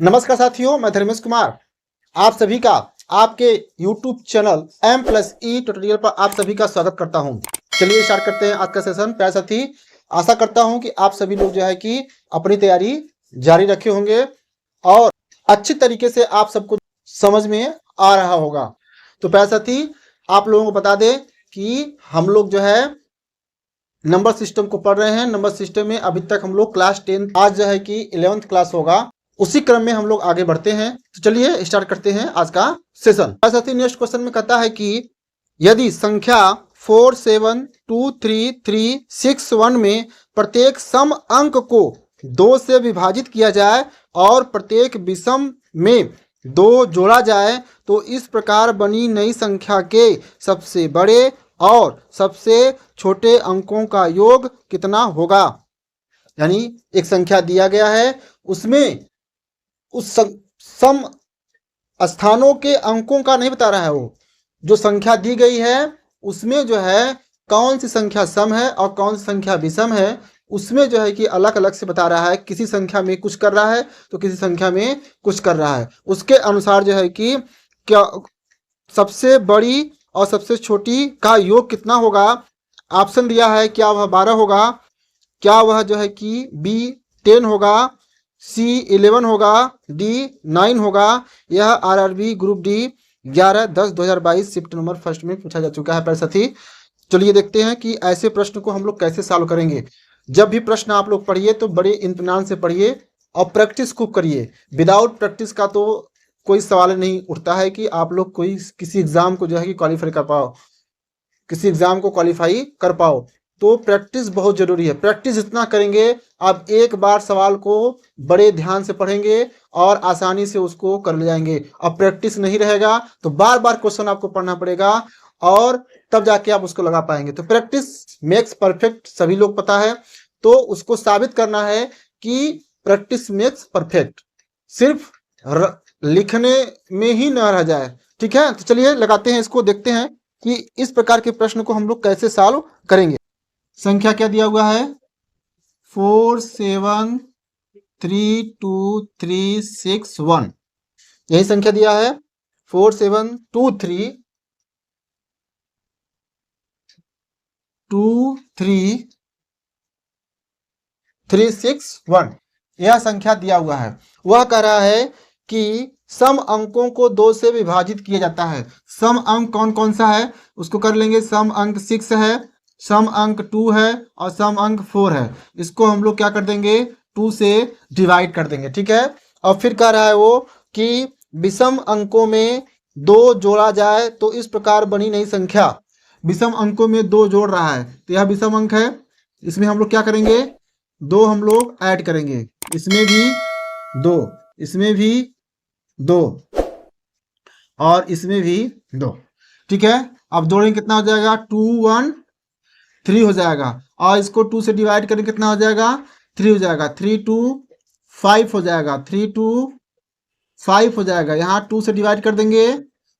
नमस्कार साथियों, मैं धर्मेश कुमार आप सभी का आपके YouTube चैनल M+E ट्यूटोरियल पर आप सभी का स्वागत करता हूं। चलिए स्टार्ट करते हैं आज का सेशन। प्यारे साथी, आशा करता हूं कि आप सभी लोग जो है कि अपनी तैयारी जारी रखे होंगे और अच्छी तरीके से आप सबको समझ में आ रहा होगा। तो प्यारे साथी, आप लोगों को बता दें कि हम लोग जो है नंबर सिस्टम को पढ़ रहे हैं। नंबर सिस्टम में अभी तक हम लोग क्लास 10, आज जो है कि 11th क्लास होगा, उसी क्रम में हम लोग आगे बढ़ते हैं। तो चलिए स्टार्ट करते हैं आज का सेशन। साथी, नेक्स्ट क्वेश्चन में कहता है कि यदि संख्या 4723361 में प्रत्येक सम अंक को 2 से विभाजित किया जाए और प्रत्येक विषम में 2 जोड़ा जाए तो इस प्रकार बनी नई संख्या के सबसे बड़े और सबसे छोटे अंकों का योग कितना होगा। यानी एक संख्या दिया गया है, उसमें उस सम स्थानों के अंकों का नहीं बता रहा है। वो जो संख्या दी गई है उसमें जो है कौन सी संख्या सम है और कौन सी संख्या विषम है, उसमें जो है कि अलग अलग से बता रहा है। किसी संख्या में कुछ कर रहा है तो किसी संख्या में कुछ कर रहा है। उसके अनुसार जो है कि क्या सबसे बड़ी और सबसे छोटी का योग कितना होगा। ऑप्शन दिया है, क्या वह 12 होगा, क्या वह जो है कि बी 10 होगा, सी 11 होगा, डी 9 होगा। यह RRB group D 11/10/2022 shift number first में पूछा जा चुका है। प्यारे साथी, चलिए देखते हैं कि ऐसे प्रश्न को हम लोग कैसे सॉल्व करेंगे। जब भी प्रश्न आप लोग पढ़िए तो बड़े इत्मीनान से पढ़िए और प्रैक्टिस खूब करिए। विदाउट प्रैक्टिस का तो कोई सवाल नहीं उठता है कि आप लोग कोई किसी एग्जाम को जो है कि क्वालिफाई कर पाओ, किसी एग्जाम को क्वालिफाई कर पाओ। तो प्रैक्टिस बहुत जरूरी है। प्रैक्टिस जितना करेंगे, आप एक बार सवाल को बड़े ध्यान से पढ़ेंगे और आसानी से उसको कर ले जाएंगे। अब प्रैक्टिस नहीं रहेगा तो बार बार क्वेश्चन आपको पढ़ना पड़ेगा और तब जाके आप उसको लगा पाएंगे। तो प्रैक्टिस मेक्स परफेक्ट, सभी लोग पता है। तो उसको साबित करना है कि प्रैक्टिस मेक्स परफेक्ट, सिर्फ लिखने में ही न रह जाए। ठीक है, तो चलिए लगाते हैं इसको, देखते हैं कि इस प्रकार के प्रश्न को हम लोग कैसे सॉल्व करेंगे। संख्या क्या दिया हुआ है, 4732361, यही संख्या दिया है 4723361, यह संख्या दिया हुआ है। वह कह रहा है कि सम अंकों को 2 से विभाजित किया जाता है। सम अंक कौन कौन सा है उसको कर लेंगे। सम अंक 6 है, सम अंक 2 है और सम अंक 4 है। इसको हम लोग क्या कर देंगे, 2 से डिवाइड कर देंगे। ठीक है, और फिर कह रहा है वो कि विषम अंकों में 2 जोड़ा जाए तो इस प्रकार बनी नई संख्या। विषम अंकों में 2 जोड़ रहा है तो यह विषम अंक है। इसमें हम लोग क्या करेंगे, 2 हम लोग ऐड करेंगे। इसमें भी 2, इसमें भी 2 और इसमें भी 2। ठीक है, अब जोड़ेंगे कितना हो जाएगा, 2 1 3 हो जाएगा। और इसको 2 से डिवाइड करें कितना हो जाएगा, 3 हो जाएगा। 3 2 5 हो जाएगा, 3 2 5 हो जाएगा। यहाँ 2 से डिवाइड कर देंगे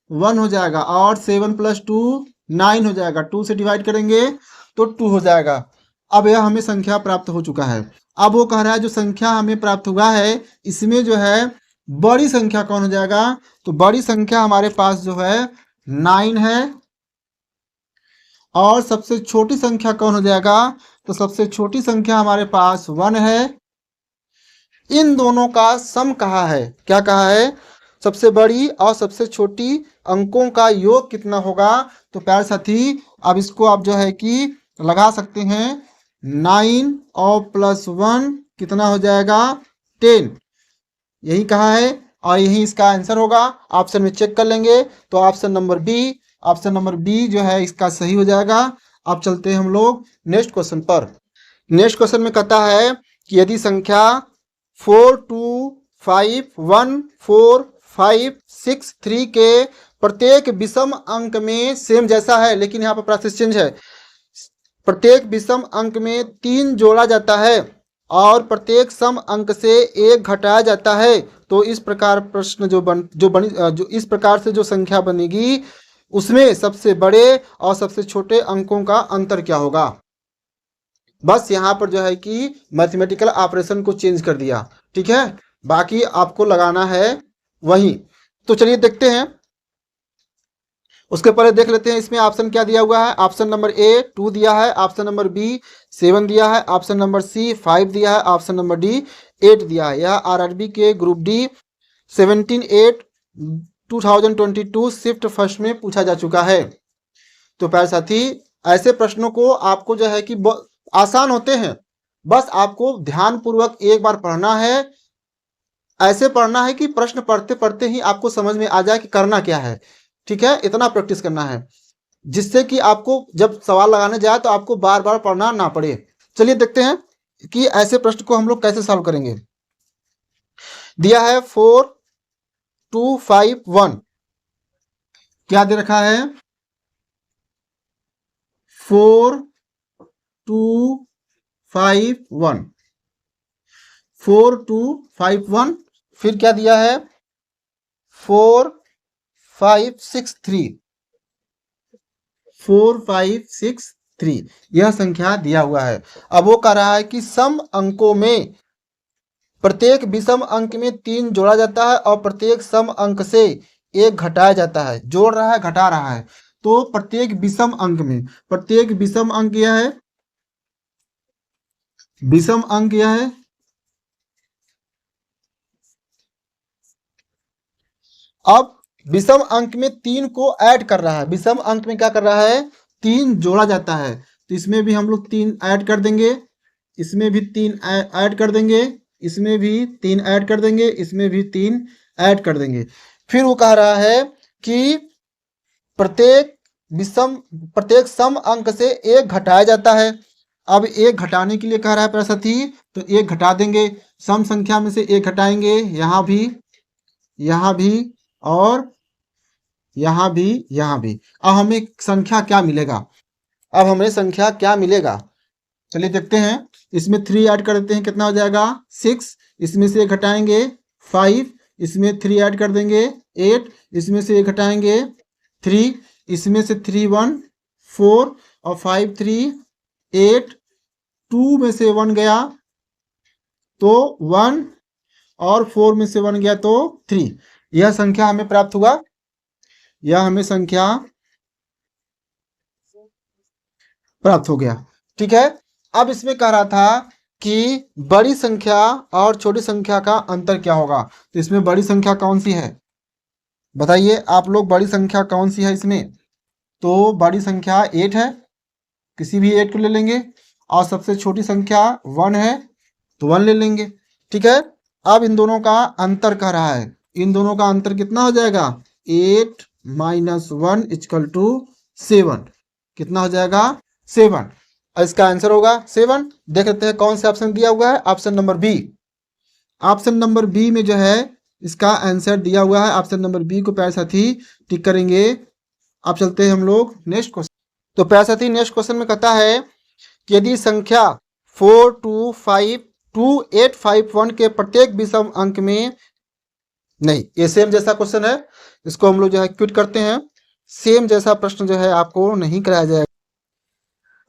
1 हो जाएगा और 7 + 2 9 हो जाएगा। 2 से डिवाइड करेंगे तो 2 हो जाएगा। अब यह हमें संख्या प्राप्त हो चुका है। अब वो कह रहा है जो संख्या हमें प्राप्त हुआ है इसमें जो है बड़ी संख्या कौन हो जाएगा। तो बड़ी संख्या हमारे पास जो है 9 है और सबसे छोटी संख्या कौन हो जाएगा, तो सबसे छोटी संख्या हमारे पास 1 है। इन दोनों का सम कहा है, क्या कहा है, सबसे बड़ी और सबसे छोटी अंकों का योग कितना होगा। तो प्यारे साथी, अब इसको आप जो है कि लगा सकते हैं। 9 और +1 कितना हो जाएगा, 10, यही कहा है और यही इसका आंसर होगा। ऑप्शन में चेक कर लेंगे तो ऑप्शन नंबर बी जो है इसका सही हो जाएगा। अब चलते हैं हम लोग नेक्स्ट क्वेश्चन पर। नेक्स्ट क्वेश्चन में कहता है कि यदि संख्या 4251453 के प्रत्येक विषम अंक में सेम जैसा है, लेकिन यहाँ पर प्रोसेस चेंज है। प्रत्येक विषम अंक में 3 जोड़ा जाता है और प्रत्येक सम अंक से 1 घटाया जाता है तो इस प्रकार प्रश्न जो इस प्रकार से जो संख्या बनेगी उसमें सबसे बड़े और सबसे छोटे अंकों का अंतर क्या होगा। बस यहाँ पर जो है कि मैथमेटिकल ऑपरेशन को चेंज कर दिया। ठीक है, बाकी आपको लगाना है वही। तो चलिए देखते हैं। उसके पहले देख लेते हैं इसमें ऑप्शन क्या दिया हुआ है। ऑप्शन नंबर ए 2 दिया है, ऑप्शन नंबर बी 7 दिया है, ऑप्शन नंबर सी 5 दिया है, ऑप्शन नंबर डी 8 दिया है। यह आरआरबी के ग्रुप डी 17/8/2022 शिफ्ट फर्स्ट में पूछा जा चुका है। तो प्यारे साथी, ऐसे प्रश्नों को आपको जो है कि आसान होते हैं, बस आपको ध्यान पूर्वक एक बार पढ़ना है। ऐसे पढ़ना है कि प्रश्न पढ़ते पढ़ते ही आपको समझ में आ जाए कि करना क्या है। ठीक है, इतना प्रैक्टिस करना है जिससे कि आपको जब सवाल लगाने जाए तो आपको बार बार पढ़ना ना पड़े। चलिए देखते हैं कि ऐसे प्रश्न को हम लोग कैसे सॉल्व करेंगे। दिया है 4 2 5 1। क्या दे रखा है? 4 2 5 1, 4 2 5 1। फिर क्या दिया है? 4 5 6 3, 4 5 6 3, यह संख्या दिया हुआ है। अब वो कह रहा है कि सम अंकों में प्रत्येक विषम अंक में 3 जोड़ा जाता है और प्रत्येक सम अंक से 1 घटाया जाता है। जोड़ रहा है, घटा रहा है। तो प्रत्येक विषम अंक में, प्रत्येक विषम अंक यह है, विषम अंक यह है। अब विषम अंक में 3 को ऐड कर रहा है। विषम अंक में क्या कर रहा है? 3 जोड़ा जाता है। तो इसमें भी हम लोग 3 ऐड कर देंगे, इसमें भी 3 ऐड कर देंगे, इसमें भी 3 ऐड कर देंगे, इसमें भी 3 ऐड कर देंगे। फिर वो कह रहा है कि प्रत्येक सम अंक से 1 घटाया जाता है। अब 1 घटाने के लिए कह रहा है प्यारे साथी, तो 1 घटा देंगे। सम संख्या में से 1 घटाएंगे, यहाँ भी, यहाँ भी और यहाँ भी, यहाँ भी। अब हमें संख्या क्या मिलेगा? अब हमें संख्या क्या मिलेगा? चलिए देखते हैं। इसमें 3 ऐड कर देते हैं, कितना हो जाएगा? 6। इसमें से 1 घटाएंगे 5, इसमें 3 ऐड कर देंगे 8, इसमें से 1 घटाएंगे 3, इसमें से 3 1 4 और 5 3 8, 2 में से 1 गया तो 1 और 4 में से 1 गया तो 3। यह संख्या हमें प्राप्त हुआ, यह हमें संख्या प्राप्त हो गया। ठीक है। अब इसमें कह रहा था कि बड़ी संख्या और छोटी संख्या का अंतर क्या होगा। तो इसमें बड़ी संख्या कौन सी है? बताइए आप लोग, बड़ी संख्या कौन सी है इसमें? तो बड़ी संख्या 8 है, किसी भी 8 को ले लेंगे। और सबसे छोटी संख्या 1 है, तो 1 ले लेंगे। ठीक है। अब इन दोनों का अंतर कह रहा है, इन दोनों का अंतर कितना हो जाएगा? 8 - 1 = 7। कितना हो जाएगा? 7। इसका आंसर होगा 7। देख लेते हैं कौन सा ऑप्शन दिया हुआ है। Option number B. Option number B में जो है इसका आंसर दिया हुआ है। ऑप्शन नंबर बी को प्यारे साथी टिक करेंगे। अब चलते हैं हम लोग नेक्स्ट क्वेश्चन। तो प्यारे साथी नेक्स्ट क्वेश्चन में कहता है कि यदि संख्या 4 2 5 2 8 5 1 के प्रत्येक विषम अंक में, नहीं, ये सेम जैसा क्वेश्चन है, इसको हम लोग जो है क्विट करते हैं। सेम जैसा प्रश्न जो है आपको नहीं कराया जाएगा।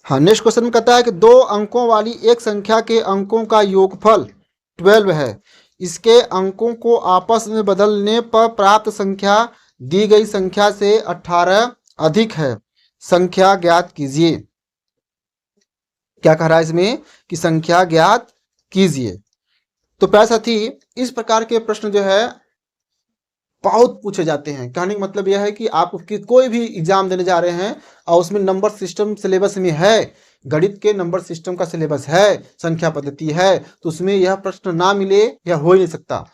हाँ, नेक्स्ट क्वेश्चन में कहता है कि 2 अंकों वाली एक संख्या के अंकों का योगफल 12 है। इसके अंकों को आपस में बदलने पर प्राप्त संख्या दी गई संख्या से 18 अधिक है। संख्या ज्ञात कीजिए। क्या कह रहा है इसमें कि संख्या ज्ञात कीजिए। तो प्यारे साथी, इस प्रकार के प्रश्न जो है बहुत पूछे जाते हैं। कहने का मतलब यह है कि आप कोई भी एग्जाम देने जा रहे हैं और उसमें नंबर सिस्टम सिलेबस में है, गणित के नंबर सिस्टम का सिलेबस है, संख्या पद्धति है, तो उसमें यह प्रश्न ना मिले यह हो ही नहीं सकता।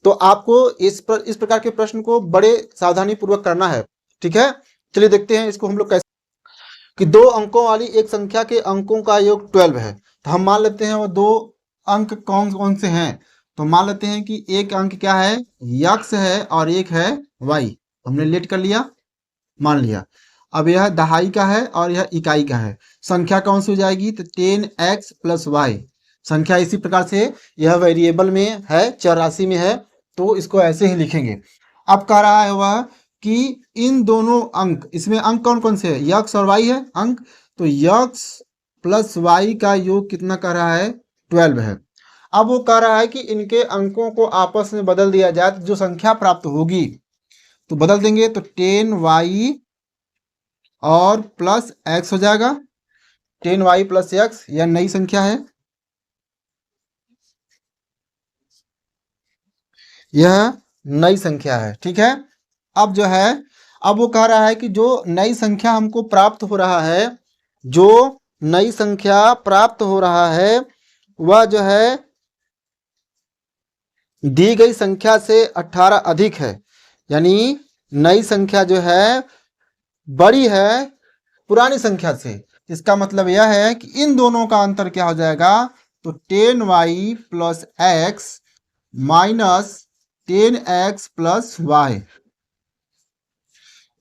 तो आपको इस प्रकार के प्रश्न को बड़े सावधानी पूर्वक करना है। ठीक है। चलिए देखते हैं इसको हम लोग कैसे। कि 2 अंकों वाली एक संख्या के अंकों का योग 12 है। तो हम मान लेते हैं वो 2 अंक कौन कौन से हैं। तो मान लेते हैं कि एक अंक क्या है? x है और एक है y। हमने लेट कर लिया, मान लिया। अब यह दहाई का है और यह इकाई का है। संख्या कौन सी हो जाएगी? तो 10x + y। संख्या इसी प्रकार से, यह वेरिएबल में है, चर राशि में है, तो इसको ऐसे ही लिखेंगे। अब कह रहा है वह कि इन दोनों अंक, इसमें अंक कौन कौन से है? x और y है अंक। तो x + y का योग कितना कह रहा है? 12 है। अब वो कह रहा है कि इनके अंकों को आपस में बदल दिया जाए तो जो संख्या प्राप्त होगी तो बदल देंगे तो 10y और प्लस x हो जाएगा। 10y प्लस एक्स यह नई संख्या है, यह नई संख्या है। ठीक है, अब जो है अब वो कह रहा है कि जो नई संख्या हमको प्राप्त हो रहा है, जो नई संख्या प्राप्त हो रहा है वह जो है दी गई संख्या से 18 अधिक है, यानी नई संख्या जो है बड़ी है पुरानी संख्या से। इसका मतलब यह है कि इन दोनों का अंतर क्या हो जाएगा, तो 10y plus x minus 10x plus y,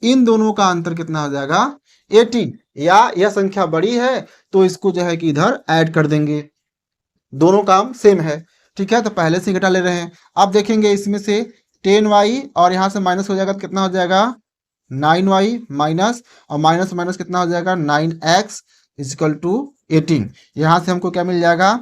इन दोनों का अंतर कितना हो जाएगा 18। या यह संख्या बड़ी है तो इसको जो है कि इधर ऐड कर देंगे, दोनों काम सेम है। ठीक है, तो पहले से घटा ले रहे हैं। अब देखेंगे इसमें से 10y और यहाँ से माइनस हो जाएगा तो कितना हो जाएगा 9y माइनस, और माइनस माइनस कितना हो जाएगा 9x इजिकल टू 18। यहाँ से हमको क्या मिल जाएगा,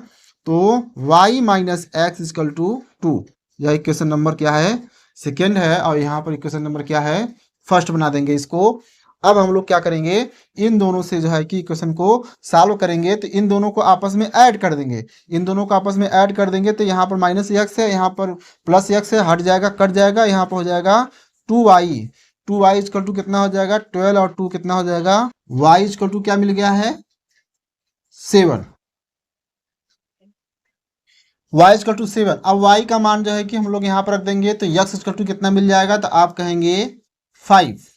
तो y minus x equal to 2। यह इक्वेशन नंबर क्या है, सेकेंड है, और यहाँ पर इक्वेशन नंबर क्या है, फर्स्ट बना देंगे इसको। अब हम लोग क्या करेंगे, इन दोनों से जो है कि इक्वेशन को सॉल्व करेंगे तो इन दोनों को आपस में ऐड कर देंगे। इन दोनों को आपस में ऐड कर देंगे तो यहाँ पर माइनस एक्स है, यहाँ पर प्लस एक्स है, हट जाएगा कट जाएगा, यहाँ पर हो जाएगा 2y। 2y इक्वल टू कितना हो जाएगा 12 और 2 कितना हो जाएगा y इक्वल टू क्या मिल गया है 7। y equal to 7। अब y का मान जो है कि हम लोग यहाँ पर रख देंगे तो x इक्वल टू कितना मिल जाएगा, तो आप कहेंगे 5।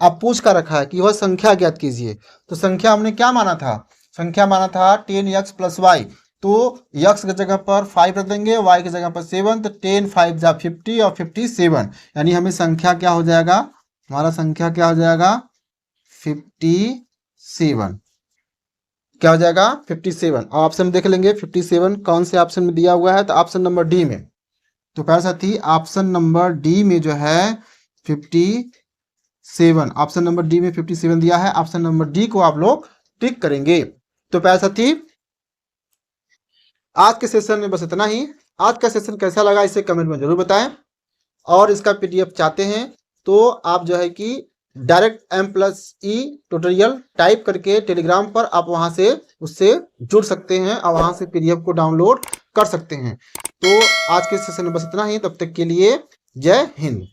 अब पूछ कर रखा है कि वह संख्या ज्ञात कीजिए, तो संख्या हमने क्या माना था, संख्या माना था 10x प्लस वाई, तो x की जगह पर 5 रख देंगे, y की जगह पर 7, तो 10 5 जा 50 और 57, यानी हमें संख्या क्या हो जाएगा, हमारा संख्या क्या हो जाएगा 57। क्या हो जाएगा 57। और ऑप्शन में देख लेंगे 57 कौन से ऑप्शन में दिया हुआ है, तो ऑप्शन नंबर डी में। तो प्यारे साथी ऑप्शन नंबर डी में जो है 57, ऑप्शन नंबर डी में 57 दिया है। ऑप्शन नंबर डी को आप लोग टिक करेंगे। तो प्यारे साथी आज के सेशन में बस इतना ही। आज का सेशन कैसा लगा इसे कमेंट में जरूर बताएं, और इसका पीडीएफ चाहते हैं तो आप जो है कि डायरेक्ट M+E ट्यूटोरियल टाइप करके टेलीग्राम पर आप वहां से उससे जुड़ सकते हैं और वहां से पीडीएफ को डाउनलोड कर सकते हैं। तो आज के सेशन में बस इतना ही, तब तक के लिए जय हिंद।